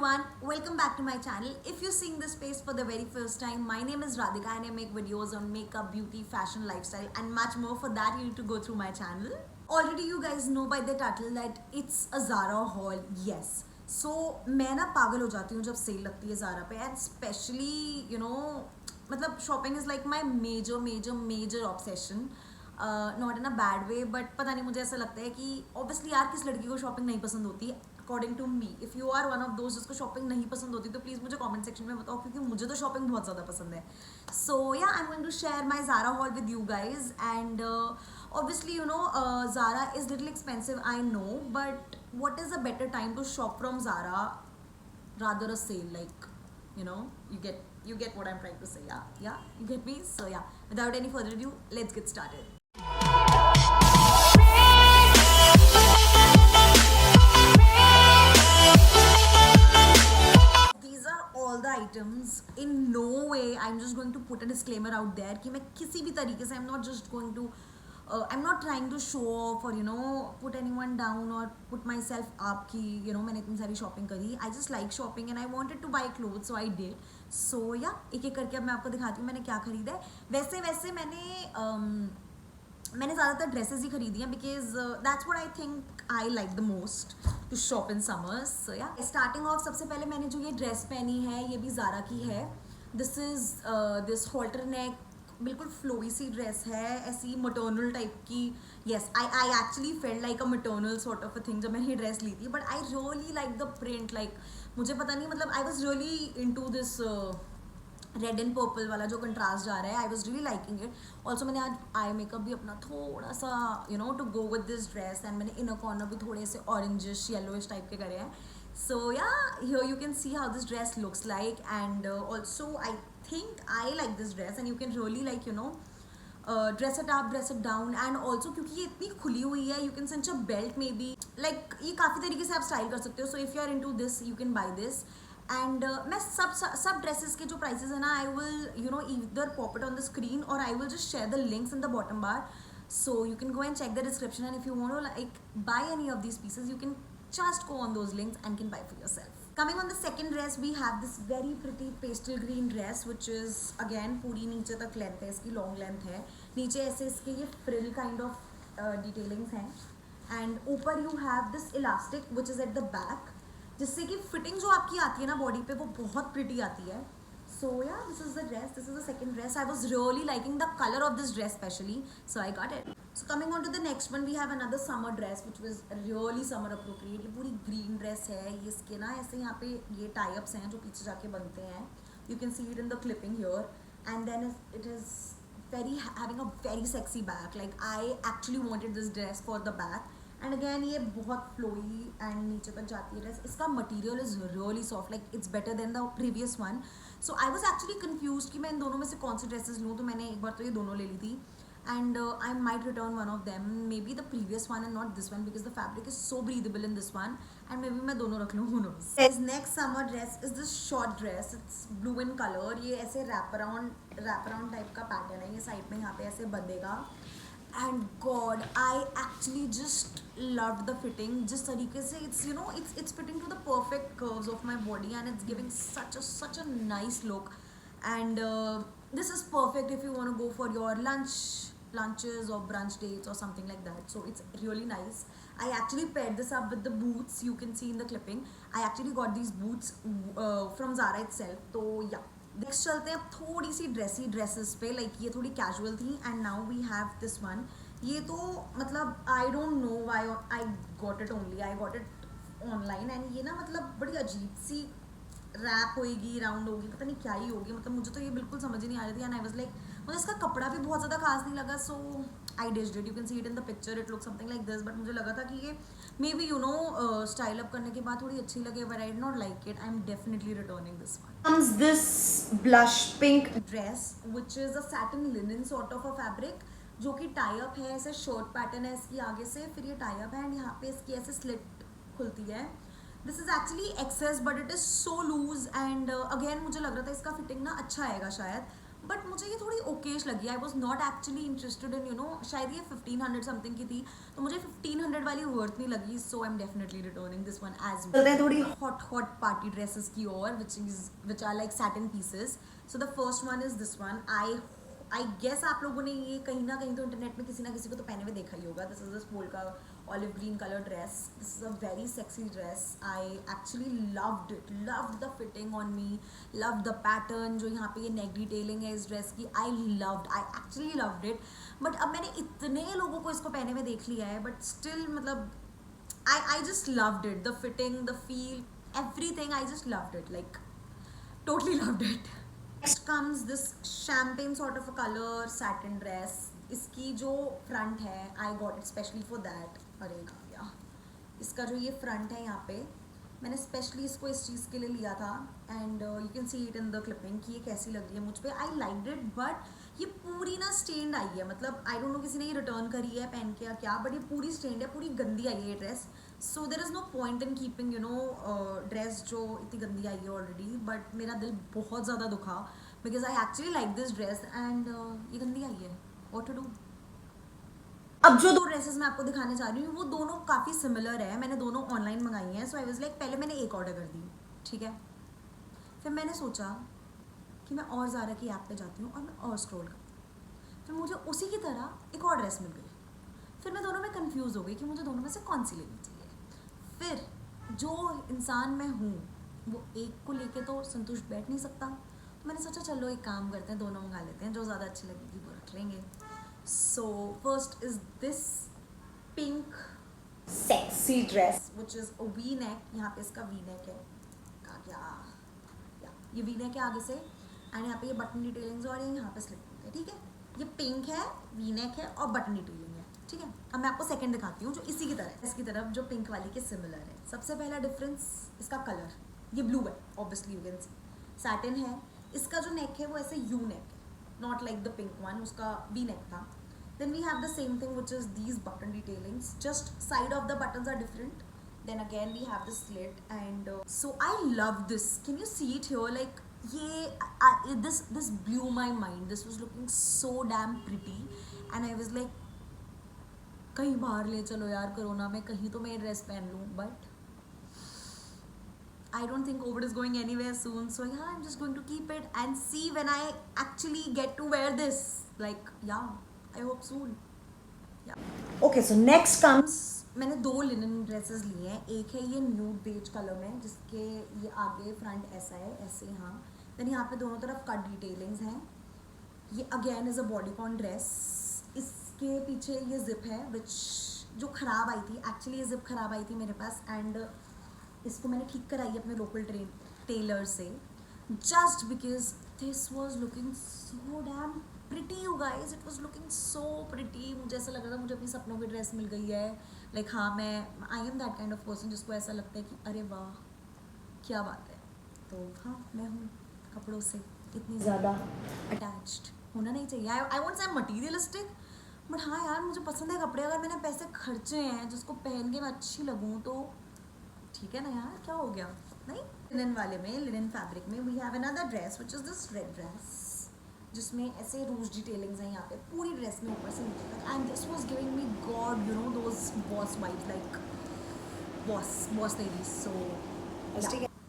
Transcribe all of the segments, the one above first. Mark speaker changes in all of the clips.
Speaker 1: everyone, welcome back to my channel. If you're seeing this space for the very first time, my name is Radhika and I make videos on makeup, beauty, fashion, lifestyle and much more. For that you need to go through my channel. Already you guys know by the title that it's a Zara haul. Yes. So मैं ना पागल हो जाती हूँ जब cell लगती है Zara पे and especially मतलब shopping is like my major obsession. Not in a bad way but पता नहीं मुझे ऐसा लगता है कि ऑब्वियसली यार किस लड़की को शॉपिंग नहीं पसंद होती according to me. If you are one of दोस्त जिसको शॉपिंग नहीं पसंद होती तो प्लीज़ मुझे कमेंट सेक्शन में बताओ क्योंकि मुझे तो शॉपिंग बहुत ज़्यादा पसंद है. So yeah I am going to share my Zara haul with you guys and obviously Zara is little expensive, I know, but what is a better time to shop from Zara rather a sale? Like, you get what I'm trying to say. Yeah, you get me. So yeah, without any further ado, let's get started. These are all the items. In no way I'm just going to put a disclaimer out there कि मैं किसी भी तरीके से I'm not just going to I'm not trying to show off or put anyone down or put myself up कि मैंने इतनी सारी शॉपिंग करी. I just like shopping and I wanted to buy clothes, so I did. So yeah, एक एक करके अब मैं आपको दिखाती हूँ मैंने क्या खरीदा है. वैसे मैंने ज़्यादातर ड्रेसेस ही खरीदी हैं because that's what I think I like the most to shop in summers. So yeah starting of सबसे पहले मैंने जो ये ड्रेस पहनी है ये भी ज़ारा की है. This is this halter neck बिल्कुल फ्लोई सी ड्रेस है, ऐसी मटर्नल टाइप की. Yes, I actually felt like a maternal sort of a thing जब मैंने ये ड्रेस ली थी. But I really like the print. Like मुझे पता नहीं, मतलब I was really into this red and purple वाला जो कंट्रास्ट जा रहा है. I was really liking it. Also मैंने आज आई मेकअप भी अपना थोड़ा सा to go with this dress and मैंने इनर कॉर्नर भी थोड़े से ऑरेंजिश येलोइश टाइप के करे हैं. सो या here you can see how this dress looks like and also I think I like this dress and you can really dress it up, dress it down and also क्योंकि ये इतनी खुली हुई है you can cinch a belt maybe, like ये काफ़ी तरीके से आप स्टाइल कर सकते हो. so if you are into this you can buy this and मैं सब ड्रेसेस के जो प्राइसेस है ना I will either pop it on the screen or I will just share the links in the bottom bar so you can go and check the description and if you want to buy any of these pieces you can just go on those links and can buy for yourself. Coming on the second dress, we have this very pretty pastel green dress which is again पूरी नीचे तक length है इसकी, long length है. नीचे ऐसे इसके ये फ्रिल काइंड ऑफ डिटेलिंग्स हैं एंड ऊपर you have this elastic which is at the back जिससे कि फिटिंग जो आपकी आती है ना बॉडी पे वो बहुत प्रिटी आती है. So yeah, this is the dress. This is the second dress. I was really liking the color of this dress especially, so I got it. So coming on to the next one, we have another summer dress which was really summer appropriate. ये पूरी green dress है. ये इसके ना ऐसे यहाँ पे ये tie-ups हैं जो पीछे जाके बनते हैं. You can see it in the clipping here, and then it is having a very sexy back. Like I actually wanted this dress for the back. And again ये बहुत फ्लोई एंड नीचे तक जाती है ड्रेस. इसका material is really soft, like it's better than the previous one. So I was actually confuse कि मैं इन दोनों में से कौन सी ड्रेसेस लूँ. तो मैंने एक बार तो ये दोनों ले ली थी and I might return one of them, may be the previous one and not this one because the fabric is so breathable in this one and may be मैं दोनों रख लूँ. हू nose. Next summer dress is this short dress. It's blue in colour. ये ऐसे wrap around type का pattern है. ये side में यहाँ पे ऐसे बंधेगा and god I actually just loved the fitting. जिस तरीके से it's fitting to the perfect curves of my body and it's giving such a nice look and this is perfect if you want to go for your lunches or brunch dates or something like that. So it's really nice. I actually paired this up with the boots you can see in the clipping. I actually got these boots from Zara itself. So yeah, next चलते हैं अब थोड़ी सी dresses पे. Like ये थोड़ी casual थी and now we have this one. ये तो मतलब I don't know why I got it only. I got it online and ये ना मतलब बड़ी अजीब सी रैप होएगी, राउंड होगी, पता नहीं क्या ही होगी. मतलब मुझे तो ये बिल्कुल समझ ही नहीं आ रही थी एंड आई वाज लाइक मुझे इसका कपड़ा भी बहुत ज़्यादा खास नहीं लगा. So I ditched it. You can see it in the picture. It look something like this but मुझे लगा था कि ये मे बी स्टाइल अप करने के बाद थोड़ी अच्छी लगे but I did not like it. I am definitely returning this one. comes this blush pink dress which is a satin linen sort of a fabric जो कि टाई अप है. ऐसे शॉर्ट पैटर्न है इसकी आगे से, फिर ये टाई अप है एंड यहाँ पे इसकी ऐसे स्लिट खुलती है. This is actually excess but it is so loose and again मुझे लग रहा था इसका फिटिंग ना अच्छा आएगा शायद बट मुझे ये थोड़ी ओकेश लगी. I was not actually interested in शायद ये 1500 समथिंग की थी, तो मुझे 1500 वाली वर्थ नहीं लगी. So I am definitely returning this one as well. चलते हैं थोड़ी हॉट पार्टी ड्रेसेस की और which are like satin pieces. So the first one is this one. I guess आप लोगों ने ये कहीं ना कहीं तो इंटरनेट में किसी ना किसी को तो पहने हुए देखा ही होगा. This is this polka olive green color dress. This is a very sexy dress. I actually loved it. Loved the fitting on me. Loved the pattern. जो यहाँ पे ये neck detailing है इस dress की. I actually loved it. But अब मैंने इतने लोगों को इसको पहने में देख लिया है. But still मतलब I just loved it. The fitting, the feel, everything. I just loved it. Like totally loved it. Next comes this champagne sort of a color satin dress. इसकी जो फ्रंट है आई got it specially for that. अरे कहाँ गया इसका जो ये front है यहाँ पे, मैंने स्पेशली इसको इस चीज़ के लिए लिया था. And you can see it in the clipping कि ये कैसी लग रही है मुझ पे. I liked it. बट ये पूरी ना स्टेन्ड आई है. मतलब आई डोंट नो किसी ने ये रिटर्न करी है पहन के या क्या, बट ये पूरी स्टेन्ड है, पूरी गंदी आई है ये dress. So there is no point in keeping dress जो इतनी गंदी आई है ऑलरेडी. बट मेरा दिल बहुत ज़्यादा दुखा because I actually like this dress and ये गंदी आई है. What to do. अब जो दो ड्रेसेस मैं आपको दिखाने जा रही हूँ वो दोनों काफ़ी सिमिलर है. मैंने दोनों ऑनलाइन मंगाई हैं. सो आई वाज लाइक पहले मैंने एक ऑर्डर कर दी, ठीक है. फिर मैंने सोचा कि मैं और ज़ारा की ऐप पे जाती हूँ और मैं और स्क्रॉल करती हूँ. फिर मुझे उसी की तरह एक और ड्रेस मिल गई. फिर मैं दोनों में कंफ्यूज हो गई कि मुझे दोनों में से कौन सी लेनी चाहिए. फिर जो इंसान मैं हूँ वो एक को लेके तो संतुष्ट बैठ नहीं सकता. तो मैंने सोचा चलो एक काम करते हैं, दोनों मंगा लेते हैं, जो ज़्यादा अच्छी लगेगी वो रख लेंगे. So first is this pink sexy dress which is a V-neck. यहाँ पे इसका V-neck है. कहाँ गया ये V-neck है आगे से एंड यहाँ पे ये बटन डिटेलिंग्स और यहाँ पे स्लिप है, ठीक है. ये पिंक है, V-neck है और बटन डिटेलिंग है, ठीक है. अब मैं आपको सेकंड दिखाती हूँ जो इसी की तरह है, इसकी तरफ जो पिंक वाली के सिमिलर है. सबसे पहला डिफरेंस इसका कलर. ये ब्लू है obviously, you can C. Satin है. इसका जो नेक है वो ऐसे यू नेक है, not like the pink one. उसका V-neck था. Then we have the same thing which is these button detailings. Just side of the buttons are different. Then again we have the slit and so I love this. Can you see it here? Like this blew my mind. This was looking so damn pretty and I was like कहीं बाहर ले चलो यार corona में, कहीं तो मैं ये ड्रेस पहन लूँ. But I don't think COVID is going anywhere soon. So yeah, I'm just going to keep it and see when I actually get to wear this. Like yeah. I hope soon. Yeah. Okay, so next comes. मैंने दो linen dresses लिए हैं. एक है ये nude beige colour में जिसके ये आगे फ्रंट ऐसा है, ऐसे यहाँ. देन यहाँ पे दोनों तरफ कट डिटेलिंग्स हैं. ये again is a bodycon dress. इसके पीछे ये जिप है विच जो ख़राब आई थी. एक्चुअली ये जिप ख़राब आई थी मेरे पास एंड इसको मैंने ठीक कराई अपने लोकल टेलर से just because this was looking so damn pretty you guys. It was looking so pretty. मुझे ऐसा लग रहा था मुझे अपनी सपनों की ड्रेस मिल गई है. लाइक हाँ, मैं आई am that kind of person जिसको ऐसा लगता है कि अरे वाह क्या बात है. तो हाँ, मैं हूँ कपड़ों से इतनी ज़्यादा अटैच्ड. होना नहीं चाहिए. I won't say materialistic but हाँ यार मुझे पसंद है कपड़े. अगर मैंने पैसे खर्चे हैं जिसको पहन के मैं अच्छी लगूँ तो ठीक है ना यार, क्या हो गया. नहीं, लिनन वाले में, लिनन फैब्रिक में we have another dress which is this red dress जिसमें ऐसे रूज डिटेलिंग्स हैं यहाँ पे पूरी ड्रेस में ऊपर से नीचे तक. And this was giving me god you know those boss vibes like boss ladies. So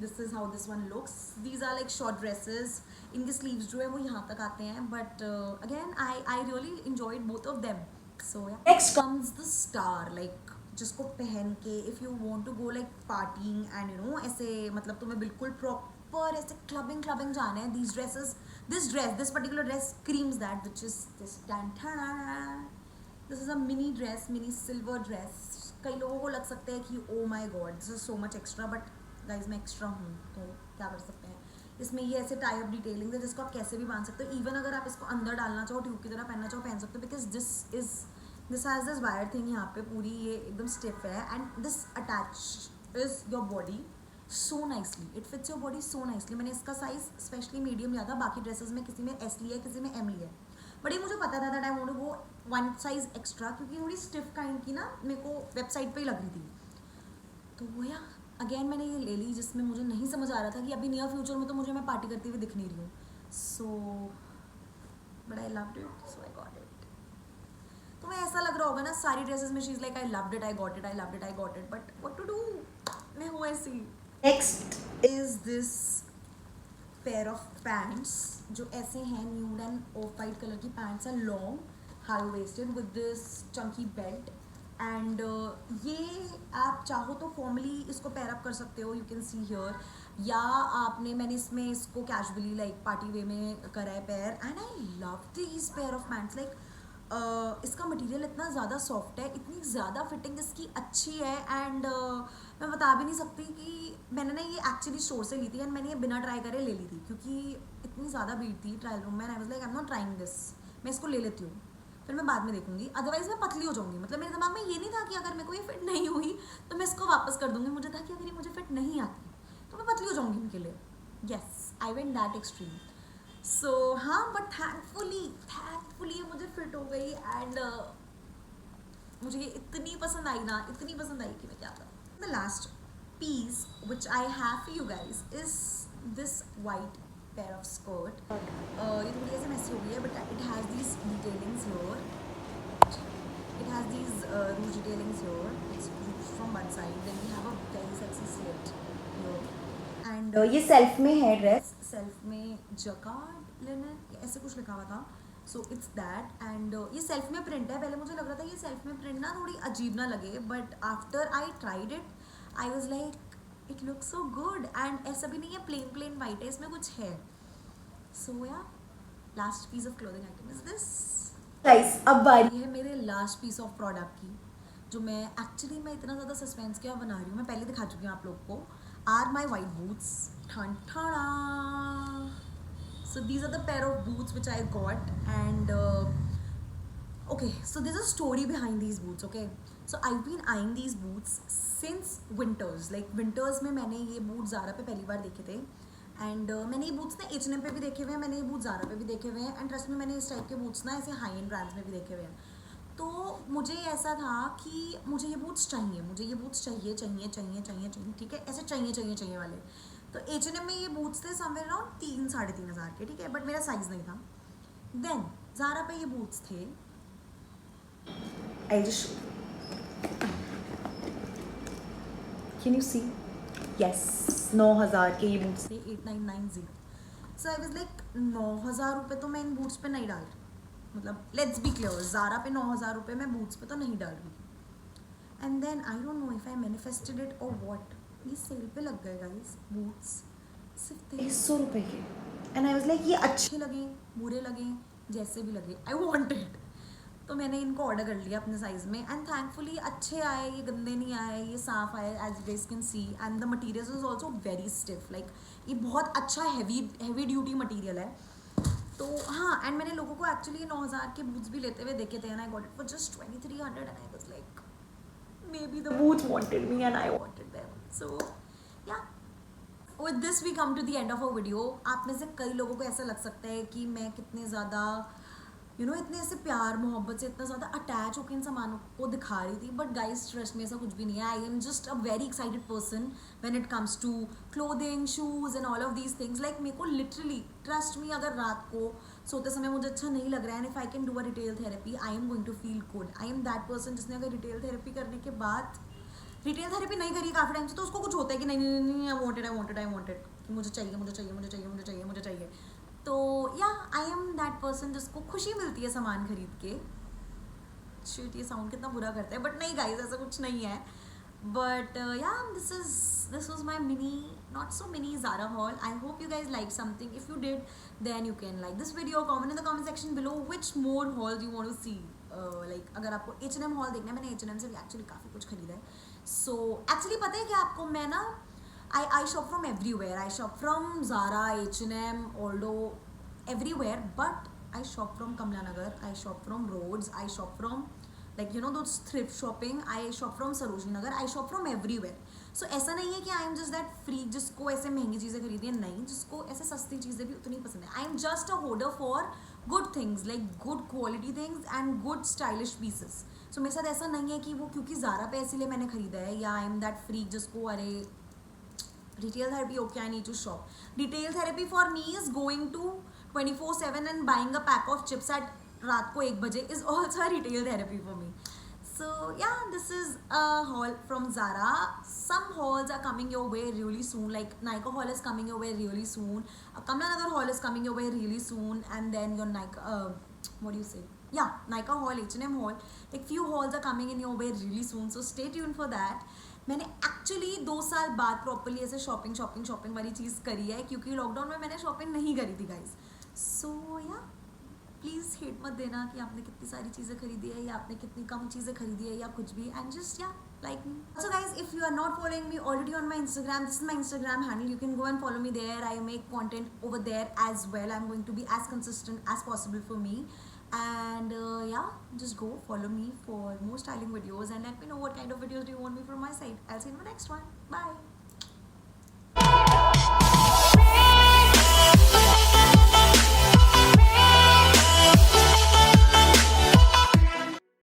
Speaker 1: this is how this one looks. These are like short dresses. इनके स्लीव्स जो है वो यहाँ तक आते हैं but again I really enjoyed both of them. So next comes the star. Like जिसको पहन के if you want to go like partying and you know ऐसे मतलब तुम्हें बिल्कुल प्रॉपर ऐसे क्लबिंग जाना है. These dresses, this particular dress screams that, which is this this is a mini dress, mini silver dress. कई लोगों को लग सकता है कि oh my god this is so much extra, but guys मैं extra हूँ तो क्या कर सकते हैं. इसमें ये ऐसे टाई अप डिटेलिंग है जिसको आप कैसे भी बांध सकते हो. इवन अगर आप इसको अंदर डालना चाहो, ट्यूब की तरह पहनना चाहो, पहन सकते हो. Because this has this wire thing यहाँ पे पूरी, ये एकदम स्टिफ है and this attach is your body so nicely. It fits your body so nicely. मैंने इसका साइज स्पेशली मीडियम लिया था. बाकी ड्रेसेस में किसी में एस लिया है, किसी में एम लिया है. बट ये मुझे पता था that I want to go one size extra क्योंकि थोड़ी स्टिफ काइंड की ना मेरे को वेबसाइट पे ही लग रही थी. तो वो या अगेन मैंने ये ले ली जिसमें मुझे नहीं समझ आ रहा था कि अभी नियर फ्यूचर में तो मुझे मैं पार्टी करती हुई दिख नहीं रही हूँ. So but I loved it so I got it. तुम्हें ऐसा लग रहा होगा ना सारी ड्रेसेस में she is like I loved it, I got it, I loved it, I got it, but what to do. मैं हूँ ऐसी. Next is this pair of pants जो ऐसे हैं, nude and off white colour की pants हैं, long high waisted with this chunky belt. And ये आप चाहो तो फॉर्मली इसको पेयर अप कर सकते हो, यू कैन सी हियर, या मैंने इसमें इसको कैजुअली लाइक पार्टी वे में करा है pair. And I love this pair of pants. Like इसका मटेरियल इतना ज़्यादा सॉफ्ट है, इतनी ज़्यादा फिटिंग इसकी अच्छी है. एंड मैं बता भी नहीं सकती कि मैंने ना ये एक्चुअली स्टोर से ली थी एंड मैंने ये बिना ट्राई करे ले ली थी क्योंकि इतनी ज़्यादा भीड़ थी ट्रायल रूम में. I was like I am not trying this, मैं इसको ले लेती हूँ, फिर मैं बाद में देखूंगी, अदरवाइज मैं पतली हो जाऊंगी. मतलब मेरे दिमाग में ये नहीं था कि अगर मेरे को ये फिट नहीं हुई तो मैं इसको वापस कर दूंगी. मुझे था कि अगर ये मुझे फिट नहीं आती तो मैं पतली हो जाऊंगी इनके लिए. Yes, I went that extreme. So हाँ, बट थैंकफुली ये मुझे फिट हो गई. एंड मुझे ये इतनी पसंद आई ना, इतनी पसंद आई कि मैं क्या करूँ. The last piece which I have for you guys is this white pair of skirt. ये थोड़ी ऐसे मैसी हो गई है but it has these detailings here. It has these rouge detailings here. It's rouge from one side. Then we have a very sexy slit here. And ये self में है dress, self में जकार्ड लिनन ऐसे कुछ लिखा हुआ था. So it's that. And ये सेल्फ में प्रिंट है. पहले मुझे लग रहा था ये सेल्फ में प्रिंट ना थोड़ी अजीब ना लगे, but after I tried it I was like it look so good. And ऐसा भी नहीं है प्लेन वाइट है, इसमें कुछ है. So yeah last piece of clothing item is this. Guys अब बारी है मेरे लास्ट पीस ऑफ प्रोडक्ट की, जो मैं एक्चुअली मैं इतना ज़्यादा सस्पेंस क्या बना रही हूँ, मैं पहले दिखा चुकी हूँ आप लोग को. Are my white boots. ठन ठना. So these are the pair of boots which I got. And okay, so there's a story behind these boots. Okay, so I've been eyeing these boots since winters. Like winters में मैंने ये boots Zara पे पहली बार देखे थे. And मैंने ये boots ना H&M पे भी देखे हुए हैं, मैंने ये boots Zara पे भी देखे हुए हैं. And trust me, मैंने इस टाइप के boots ना ऐसे high end brands में भी देखे हुए हैं. तो मुझे ऐसा था कि मुझे ये बूट्स चाहिए, मुझे ये बूट्स चाहिए, ठीक है, ऐसे चाहिए वाले. तो H&M में ये बूट्स थे समवेयर अराउंड 3-3,500 के, ठीक है, बट मेरा साइज नहीं था. देन ज़ारा पे ये बूट्स थे. I just can you see, yes 9,000 के ये बूट्स थे, 8,990. सो आई वाज लाइक 9,000 रुपये तो मैं इन बूट्स पे नहीं डाल रही. मतलब लेट्स बी क्लियर, ज़ारा पे 9,000 रुपये मैं बूट्स पे तो नहीं डाल रही. And then I don't know if I manifested it और व्हाट, ये सेल पे लग गए गाइस बूट्स सिर्फ 2300 रुपये के. एंड आई वाज लाइक ये अच्छे लगे, बुरे लगे, जैसे भी लगे, आई वांट इट. तो मैंने इनको ऑर्डर कर लिया अपने साइज़ में. एंड थैंकफुली अच्छे आए, ये गंदे नहीं आए, ये साफ आए as you guys can see. And the material is also very stiff. Like ये बहुत अच्छा हैवी ड्यूटी मटीरियल है. तो हाँ, एंड मैंने लोगों को एक्चुअली 9,000 के बूट्स भी लेते हुए देखे थे. And I got it for just 2,300 and I was like maybe the boots wanted me and I wanted them. So yeah, with this we come to the end of our video. आप में से कई लोगों को ऐसा लग सकता है कि मैं कितने ज़्यादा इतने ऐसे प्यार मोहब्बत से इतना ज़्यादा अटैच होकर इन सामानों को दिखा रही थी. बट गाइस ट्रस्ट में ऐसा कुछ भी नहीं है. I am just a very excited person when it comes to clothing, shoes and all of these things. Like मेरे को लिटरली ट्रस्ट मी, अगर रात को सोते समय मुझे अच्छा नहीं लग रहा है and if I can do a retail therapy I am going to feel good. I am that person जिसने अगर रिटेल थेरेपी करने के बाद रिटेल थेरेपी नहीं करी काफ़ी टाइम से, तो उसको कुछ होता है कि नहीं आई वांटेड कि मुझे चाहिए. तो या आई एम दैट पर्सन जिसको खुशी मिलती है सामान खरीद के. शिट, ये साउंड कितना बुरा करता है, बट नहीं गाइस ऐसा कुछ नहीं है. बट या this was my mini, not so mini Zara haul. I hope you guys liked something. If you did, then you can like this video, comment in the comment section below which more hauls you want to see. Like अगर आपको H&M haul देखना है, मैंने H&M से भी actually काफ़ी कुछ खरीदा है. So एक्चुअली पता है क्या आपको, मैं ना I shop from everywhere. I shop from Zara, H&M, Aldo, everywhere. But I shop from Kamla Nagar. I shop from Rhodes. I shop from those thrift shopping. I shop from Sarojini Nagar. I shop from everywhere. So ऐसा नहीं है कि I am just that freak जिसको ऐसे महंगी चीज़ें खरीदी है. नहीं, जिसको ऐसे सस्ती चीज़ें भी उतनी पसंद है. I am just a hoarder for good things, like good quality things and good stylish pieces. So मेरे साथ ऐसा नहीं है कि वो क्योंकि Zara पे इसीलिए मैंने खरीदा है, या I am that freak जिसको अरे retail therapy, okay, I need to shop. Retail therapy for me is going to 24/7 and buying a pack of chips at रात को 1 बजे is also a retail therapy for me. So yeah, this is a haul from Zara. Some hauls are coming your way really soon, like Nykaa haul is coming your way really soon. Kamla Nagar haul is coming your way really soon, and then your Nykaa, what do you say? Yeah, Nykaa haul, H&M haul. Like few hauls are coming in your way really soon, so stay tuned for that. मैंने actually 2 साल बाद properly ऐसे shopping वाली चीज़ करी है, क्योंकि lockdown में मैंने शॉपिंग नहीं करी थी गाइज. सो या प्लीज़ हेट मत देना कि आपने कितनी सारी चीज़ें खरीदी है या आपने कितनी कम चीज़ें खरीदी है या कुछ भी. एंड जस्ट या like me. So guys, if you are not following me already on my Instagram, this is my Instagram handle. You can go and follow me there. I make content over there as well. I'm going to be as consistent as possible for me. And yeah, just go follow me for more styling videos and let me know what kind of videos do you want me from my side. I'll see you in the next one. Bye.